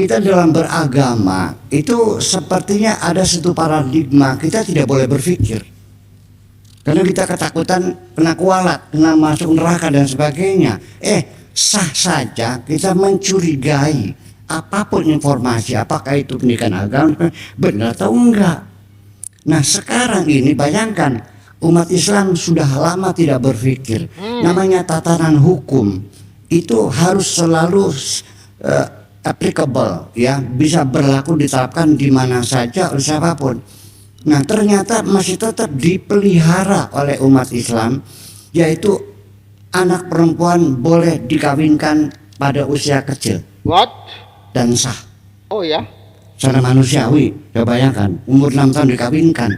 Kita dalam beragama itu sepertinya ada satu paradigma kita tidak boleh berpikir. Karena kita ketakutan kena kualat, kena masuk neraka dan sebagainya. Sah saja kita mencurigai apapun informasi, apakah itu pendidikan agama benar atau enggak. Nah sekarang ini bayangkan umat Islam sudah lama tidak berpikir. Namanya tatanan hukum itu harus selalu applicable, ya, bisa berlaku diterapkan di mana saja oleh siapapun. Nah ternyata masih tetap dipelihara oleh umat Islam, yaitu anak perempuan boleh dikawinkan pada usia kecil. What? Dan sah. Oh ya? Secara manusiawi, coba bayangkan umur 6 tahun dikawinkan,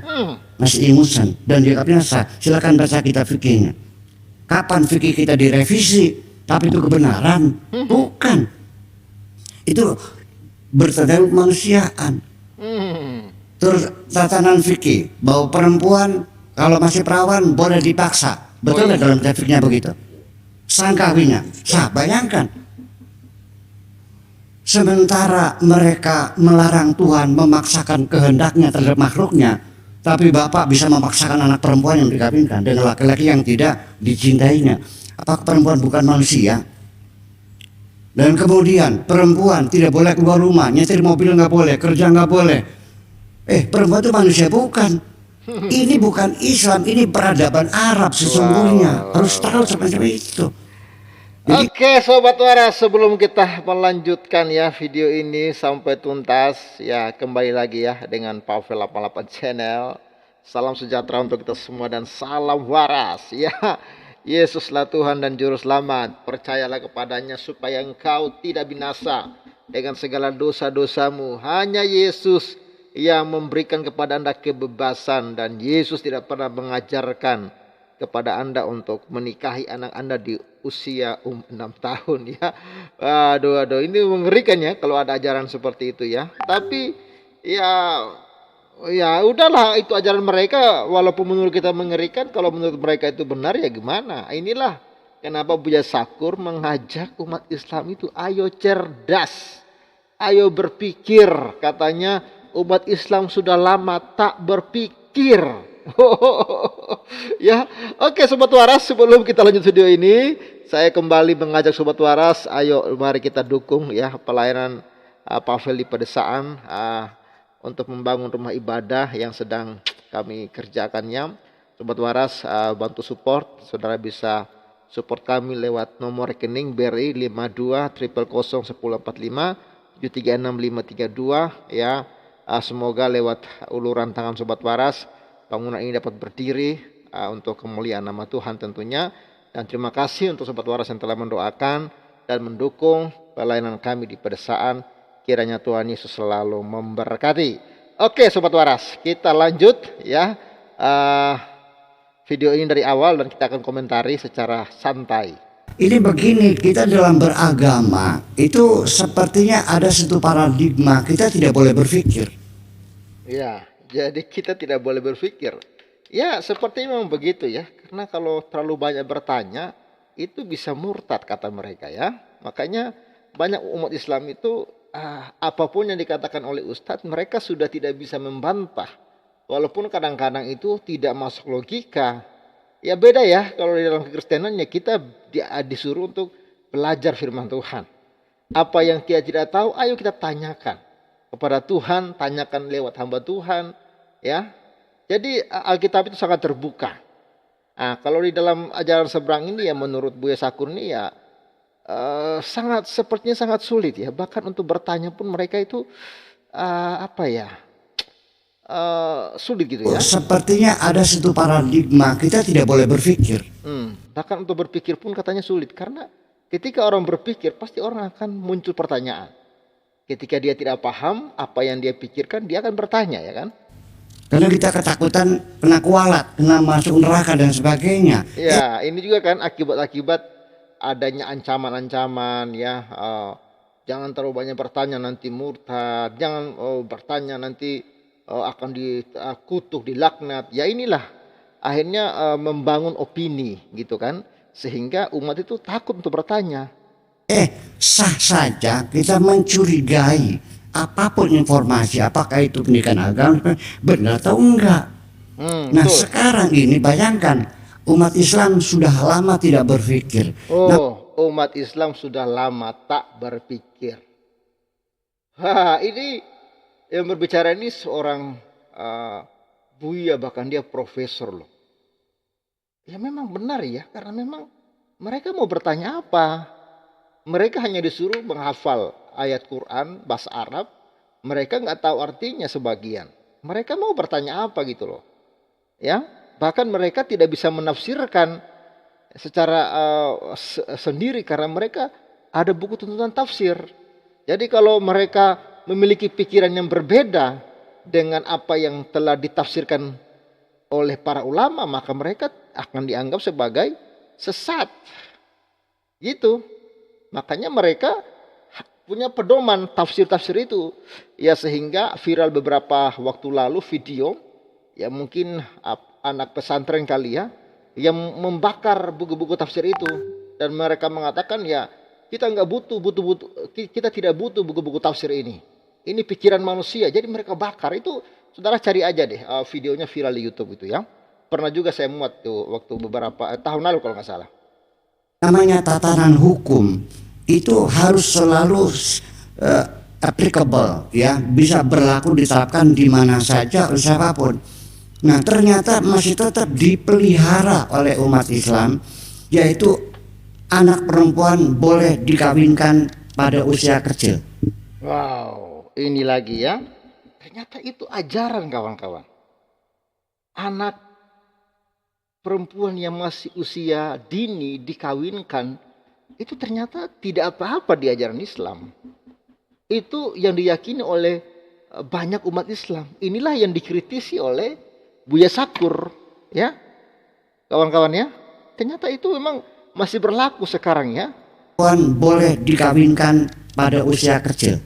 masih ingusan dan dikawinkan sah. Silakan baca kitab fikihnya. Kapan fikih kita direvisi? Tapi itu kebenaran? Bukan. Itu bertentangan kemanusiaan. Terus tatanan fikih bahwa perempuan kalau masih perawan boleh dipaksa, betul nggak dalam kitab fikihnya begitu? Sang kawinnya sah. Bayangkan, sementara mereka melarang Tuhan memaksakan kehendaknya terhadap makhluknya, tapi bapak bisa memaksakan anak perempuan yang dikawinkan dengan laki-laki yang tidak dicintainya. Apakah perempuan bukan manusia? Dan kemudian perempuan tidak boleh keluar rumah, nyetir mobil nggak boleh, kerja nggak boleh. Perempuan itu manusia bukan. Ini bukan Islam, ini peradaban Arab sesungguhnya. Harus tahu seperti itu. Jadi, Oke Sobat Waras, sebelum kita melanjutkan ya video ini sampai tuntas, ya kembali lagi ya dengan Pavel 88 Channel. Salam sejahtera untuk kita semua dan salam waras ya. Yesuslah Tuhan dan Juru Selamat. Percayalah kepadanya supaya engkau tidak binasa dengan segala dosa-dosamu. Hanya Yesus yang memberikan kepada Anda kebebasan, dan Yesus tidak pernah mengajarkan kepada Anda untuk menikahi anak Anda di usia 6 tahun ya. Aduh, ini mengerikan ya kalau ada ajaran seperti itu ya. Tapi ya udahlah, itu ajaran mereka, walaupun menurut kita mengerikan, kalau menurut mereka itu benar ya gimana. Inilah kenapa Buya Sakur mengajak umat Islam itu ayo cerdas, ayo berpikir. Katanya umat Islam sudah lama tak berpikir. Ya, oke Sobat Waras, sebelum kita lanjut video ini, saya kembali mengajak Sobat Waras, ayo mari kita dukung ya pelayanan Pavel di pedesaan untuk membangun rumah ibadah yang sedang kami kerjakannya. Sobat Waras, bantu support. Saudara bisa support kami lewat nomor rekening BRI 52 30145 736 532 ya. Semoga lewat uluran tangan Sobat Waras bangunan ini dapat berdiri untuk kemuliaan nama Tuhan tentunya. Dan terima kasih untuk Sobat Waras yang telah mendoakan dan mendukung pelayanan kami di pedesaan. Kiranya Tuhan Yesus selalu memberkati. Oke Sobat Waras, kita lanjut ya video ini dari awal dan kita akan komentari secara santai. ini begini, kita dalam beragama itu sepertinya ada satu paradigma kita tidak boleh berpikir. Ya, jadi kita tidak boleh berpikir. Ya, sepertinya memang begitu ya. Karena kalau terlalu banyak bertanya, itu bisa murtad kata mereka ya. Makanya banyak umat Islam itu apapun yang dikatakan oleh Ustadz, mereka sudah tidak bisa membantah. Walaupun kadang-kadang itu tidak masuk logika. Ya beda ya, kalau di dalam kekristenan ya kita disuruh untuk belajar firman Tuhan. Apa yang kita tidak tahu, ayo kita tanyakan kepada Tuhan, tanyakan lewat hamba Tuhan ya. Jadi Alkitab itu sangat terbuka. Kalau di dalam ajaran seberang ini ya menurut Buya Sakur ini ya sepertinya sangat sulit ya. Bahkan untuk bertanya pun mereka itu sulit gitu ya. Sepertinya ada satu paradigma kita tidak boleh berpikir. Bahkan untuk berpikir pun katanya sulit, karena ketika orang berpikir pasti orang akan muncul pertanyaan. Ketika dia tidak paham apa yang dia pikirkan, dia akan bertanya ya kan. Karena kita ketakutan kena kualat, kena masuk neraka dan sebagainya. Ya, ini juga kan akibat-akibat adanya ancaman-ancaman ya. Jangan terlalu banyak bertanya nanti murtad. Jangan bertanya nanti akan dikutuk, dilaknat. Ya inilah akhirnya membangun opini gitu kan. Sehingga umat itu takut untuk bertanya. Sah saja kita mencurigai apapun informasi, apakah itu pendidikan agama benar atau enggak. Nah Betul. sekarang ini bayangkan, umat Islam sudah lama tidak berpikir. Nah, Umat Islam sudah lama tak berpikir. Ini yang berbicara ini seorang buya, bahkan dia profesor loh. Ya memang benar ya, karena memang mereka mau bertanya apa? Mereka hanya disuruh menghafal ayat Quran bahasa Arab. Mereka nggak tahu artinya sebagian. Mereka mau bertanya apa gitu loh. Ya, bahkan mereka tidak bisa menafsirkan secara sendiri karena mereka ada buku tuntunan tafsir. Jadi kalau mereka memiliki pikiran yang berbeda dengan apa yang telah ditafsirkan oleh para ulama, maka mereka akan dianggap sebagai sesat. Gitu. Makanya mereka punya pedoman tafsir-tafsir itu. Ya sehingga viral beberapa waktu lalu video, ya mungkin anak pesantren kali ya, yang membakar buku-buku tafsir itu. Dan mereka mengatakan ya kita nggak kita tidak butuh buku-buku tafsir ini. Ini pikiran manusia. Jadi mereka bakar itu. Saudara cari aja deh videonya viral di YouTube itu ya. Pernah juga saya muat tuh waktu beberapa tahun lalu kalau nggak salah. namanya tatanan hukum itu harus selalu applicable, ya, bisa berlaku diterapkan di mana saja oleh siapapun. Nah ternyata masih tetap dipelihara oleh umat Islam, yaitu anak perempuan boleh dikawinkan pada usia kecil. Wow, ini lagi ya. Ternyata itu ajaran kawan-kawan. Anak perempuan yang masih usia dini dikawinkan, itu ternyata tidak apa-apa di ajaran Islam. Itu yang diyakini oleh banyak umat Islam. Inilah yang dikritisi oleh Buya Sakur, ya kawan-kawan ya. Ternyata itu memang masih berlaku sekarang ya. Perempuan boleh dikawinkan pada usia kecil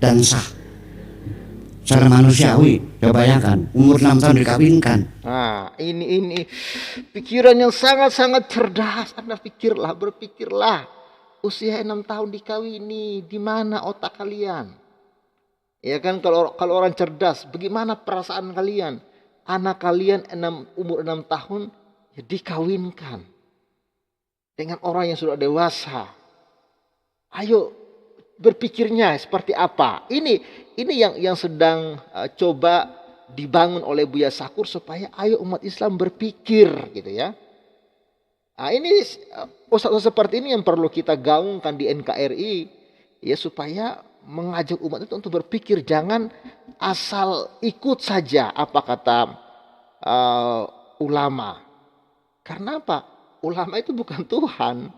dan sah secara manusiawi. Coba bayangkan umur 6 tahun dikawinkan. Ini pikiran yang sangat-sangat cerdas. Anda berpikirlah. Usia 6 tahun dikawini, di mana otak kalian? Ya kan, kalau orang cerdas, bagaimana perasaan kalian? Anak kalian umur 6 tahun ya dikawinkan dengan orang yang sudah dewasa. Ayo berpikirnya seperti apa? Ini yang sedang coba dibangun oleh Buya Sakur supaya ayo umat Islam berpikir gitu ya. Nah, ini ustaz seperti ini yang perlu kita gaungkan di NKRI ya, supaya mengajak umat itu untuk berpikir, jangan asal ikut saja apa kata ulama. Karena apa? Ulama itu bukan Tuhan,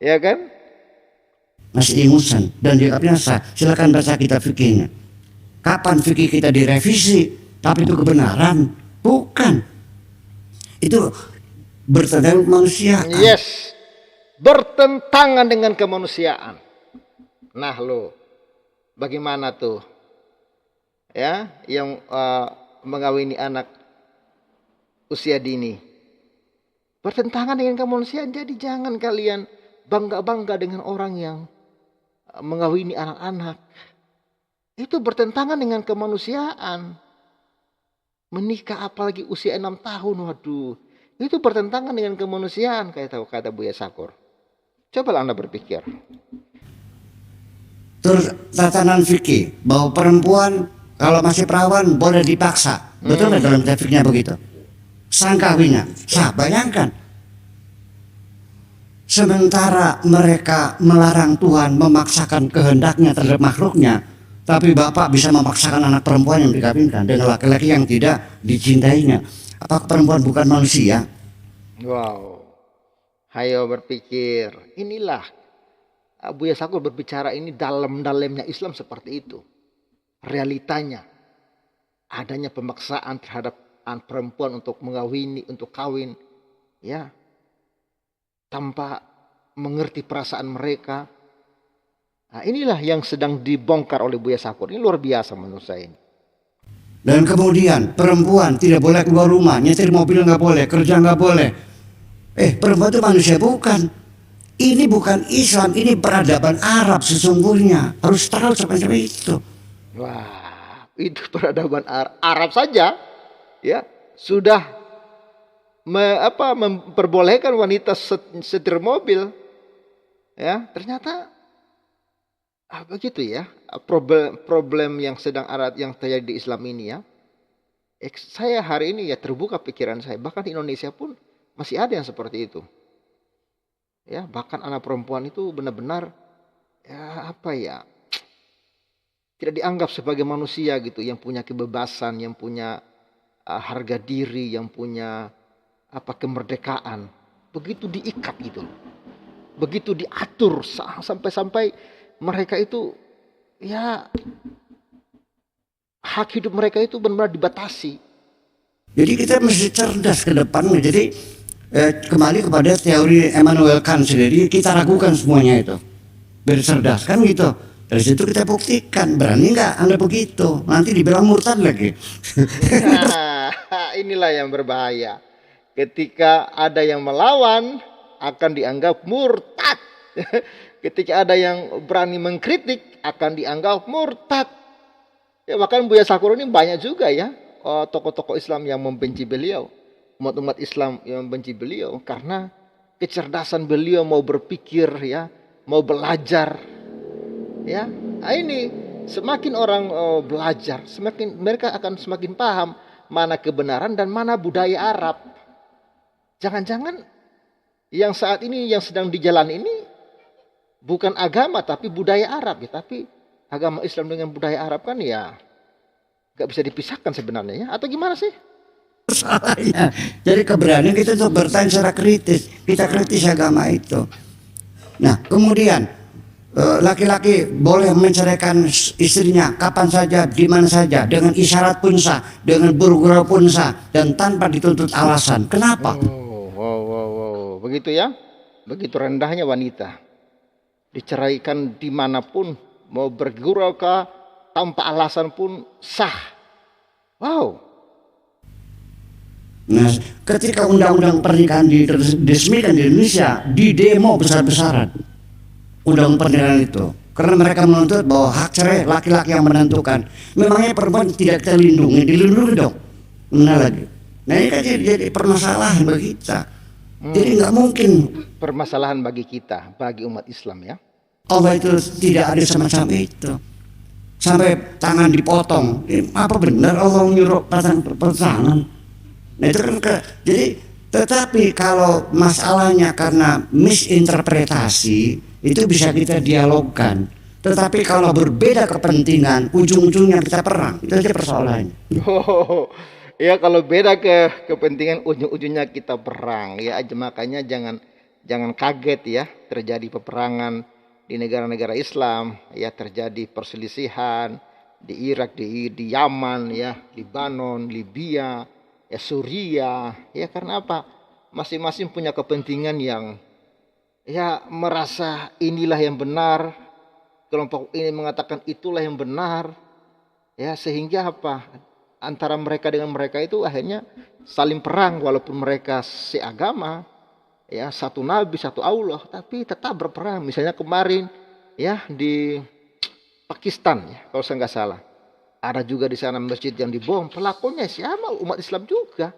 ya kan? Masih ingusan dan dia biasa. Silakan baca kitab fikihnya. Kapan fikih kita direvisi? Tapi itu kebenaran? Bukan. Itu bertentangan kemanusiaan. Yes, bertentangan dengan kemanusiaan. Nah lo, bagaimana tuh? Ya, yang mengawini anak usia dini. Bertentangan dengan kemanusiaan. Jadi jangan kalian bangga-bangga dengan orang yang mengawini anak-anak. Itu bertentangan dengan kemanusiaan. Menikah apalagi usia 6 tahun, waduh. Itu bertentangan dengan kemanusiaan, kata Buya Sakur. Coba Anda berpikir. Terus tatanan fikih bahwa perempuan kalau masih perawan boleh dipaksa. Betul nggak dalam kitab fikihnya begitu? Sang kawinnya sah. Bayangkan. Sementara mereka melarang Tuhan memaksakan kehendaknya terhadap makhluknya, tapi Bapak bisa memaksakan anak perempuan yang dikawinkan dengan laki-laki yang tidak dicintainya. Apakah perempuan bukan manusia? Wow. Hayo berpikir. Inilah Buya Sakur berbicara ini dalam-dalamnya Islam seperti itu. Realitanya. Adanya pemaksaan terhadap perempuan untuk mengawini, untuk kawin. Ya. Tanpa mengerti perasaan mereka. Nah, inilah yang sedang dibongkar oleh Buya Sakur. Ini luar biasa menurut saya ini. Dan kemudian perempuan tidak boleh keluar rumah, nyetir mobil nggak boleh, kerja nggak boleh. Perempuan itu manusia bukan? Ini bukan Islam, ini peradaban Arab sesungguhnya. Harus tahu seperti itu. Wah, itu peradaban Arab saja ya sudah memperbolehkan wanita setir mobil ya. Ternyata begitu ya. Problem yang sedang yang terjadi di Islam ini ya. Saya hari ini ya terbuka pikiran saya, bahkan di Indonesia pun masih ada yang seperti itu. Ya, bahkan anak perempuan itu benar-benar ya apa ya, tidak dianggap sebagai manusia gitu, yang punya kebebasan, yang punya harga diri, yang punya kemerdekaan. Begitu diikat gitu. Begitu diatur sampai mereka itu ya hak hidup mereka itu benar-benar dibatasi. Jadi kita mesti cerdas ke depannya. Jadi kembali kepada teori Immanuel Kant sendiri, kita ragukan semuanya itu. Biar cerdas kan gitu. Dari situ kita buktikan, berani nggak Anda begitu? Nanti dibilang murtad lagi. Nah, inilah yang berbahaya. Ketika ada yang melawan akan dianggap murtad. Ketika ada yang berani mengkritik akan dianggap murtad. Ya, bahkan Buya Sakur ini banyak juga ya tokoh-tokoh Islam yang membenci beliau, umat-umat Islam yang membenci beliau karena kecerdasan beliau mau berpikir ya, mau belajar ya. Nah, ini semakin orang belajar, semakin mereka akan semakin paham mana kebenaran dan mana budaya Arab. Jangan-jangan yang saat ini yang sedang di jalan ini bukan agama tapi budaya Arab ya, tapi agama Islam dengan budaya Arab kan ya gak bisa dipisahkan sebenarnya ya, atau gimana sih? Salahnya. Jadi keberanian kita untuk bertanya secara kritis. Kita kritis agama itu. Nah, kemudian laki-laki boleh menceraikan istrinya kapan saja, di mana saja, dengan isyarat pun sah, dengan buru-buru pun sah, dan tanpa dituntut alasan. Kenapa? Wow. Begitu ya? Begitu rendahnya wanita. Diceraikan dimanapun, mau bergurau kah, tanpa alasan pun sah. Wow. Nah, ketika undang-undang pernikahan diresmikan di Indonesia, di demo besar-besaran undang pernikahan itu, karena mereka menuntut bahwa hak cerai laki-laki yang menentukan. Memangnya perempuan tidak kita lindungi, dilindungi dong. Mana lagi? Nah, ini kan jadi permasalahan bagi kita. Jadi nggak mungkin permasalahan bagi kita, bagi umat Islam ya. Allah itu tidak ada semacam itu. Sampai tangan dipotong. Apa benar Allah menyuruh pasang tangan? Nah itu kan jadi tetapi kalau masalahnya karena misinterpretasi itu bisa kita dialogkan. Tetapi kalau berbeda kepentingan, ujung-ujungnya kita perang. Itu aja persoalannya. Ya kalau beda kepentingan ujung-ujungnya kita perang ya, makanya jangan kaget ya terjadi peperangan di negara-negara Islam ya, terjadi perselisihan di Irak, di Yaman ya, Libanon, Libya, ya Suriah ya, karena apa? Masing-masing punya kepentingan yang ya merasa inilah yang benar, kelompok ini mengatakan itulah yang benar ya, sehingga apa? Antara mereka dengan mereka itu akhirnya saling perang walaupun mereka seagama ya, satu nabi satu Allah, tapi tetap berperang. Misalnya kemarin ya di Pakistan ya, kalau saya nggak salah ada juga di sana masjid yang dibom, pelakunya siapa? Umat Islam juga.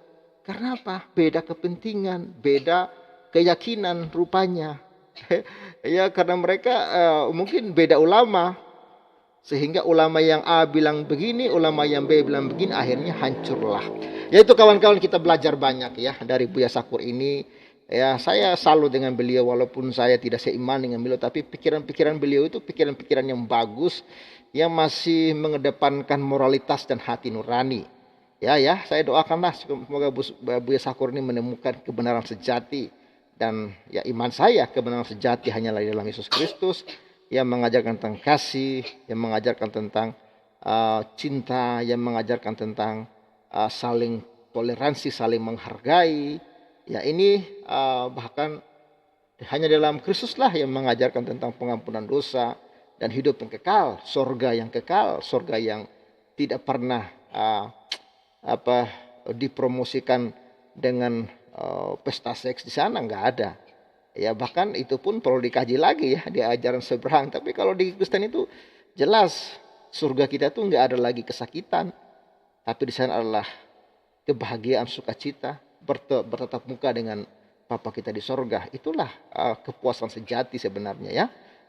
Karena apa? Beda kepentingan, beda keyakinan rupanya. Ya karena mereka mungkin beda ulama, sehingga ulama yang A bilang begini, ulama yang B bilang begini, akhirnya hancurlah. Ya itu kawan-kawan, kita belajar banyak ya dari Buya Sakur ini. Ya saya salut dengan beliau walaupun saya tidak seiman dengan beliau, tapi pikiran-pikiran beliau itu pikiran-pikiran yang bagus, yang masih mengedepankan moralitas dan hati nurani. Ya saya doakanlah semoga Buya Sakur ini menemukan kebenaran sejati, dan ya iman saya kebenaran sejati hanyalah di dalam Yesus Kristus, yang mengajarkan tentang kasih, yang mengajarkan tentang cinta, yang mengajarkan tentang saling toleransi, saling menghargai. Ya ini bahkan hanya dalam Kristus lah yang mengajarkan tentang pengampunan dosa dan hidup yang kekal, sorga yang kekal, sorga yang tidak pernah dipromosikan dengan pesta seks di sana, nggak ada. Ya bahkan itu pun perlu dikaji lagi ya di ajaran seberang. Tapi kalau di Kristen itu jelas surga kita tuh nggak ada lagi kesakitan. Tapi di sana adalah kebahagiaan, sukacita, bertatap muka dengan Bapa kita di sorga. Itulah kepuasan sejati sebenarnya ya.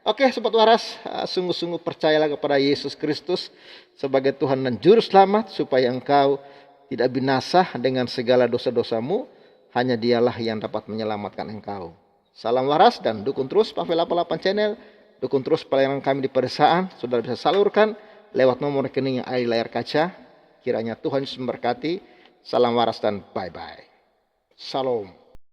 Oke Sobat Waras, sungguh-sungguh percayalah kepada Yesus Kristus sebagai Tuhan dan Juru Selamat supaya engkau tidak binasa dengan segala dosa-dosamu. Hanya dialah yang dapat menyelamatkan engkau. Salam waras dan dukung terus Pavel 88 Channel. Dukung terus pelayanan kami di pedesaan. Saudara bisa salurkan lewat nomor rekening yang ada di layar kaca. Kiranya Tuhan Yesus memberkati. Salam waras dan bye-bye. Salam.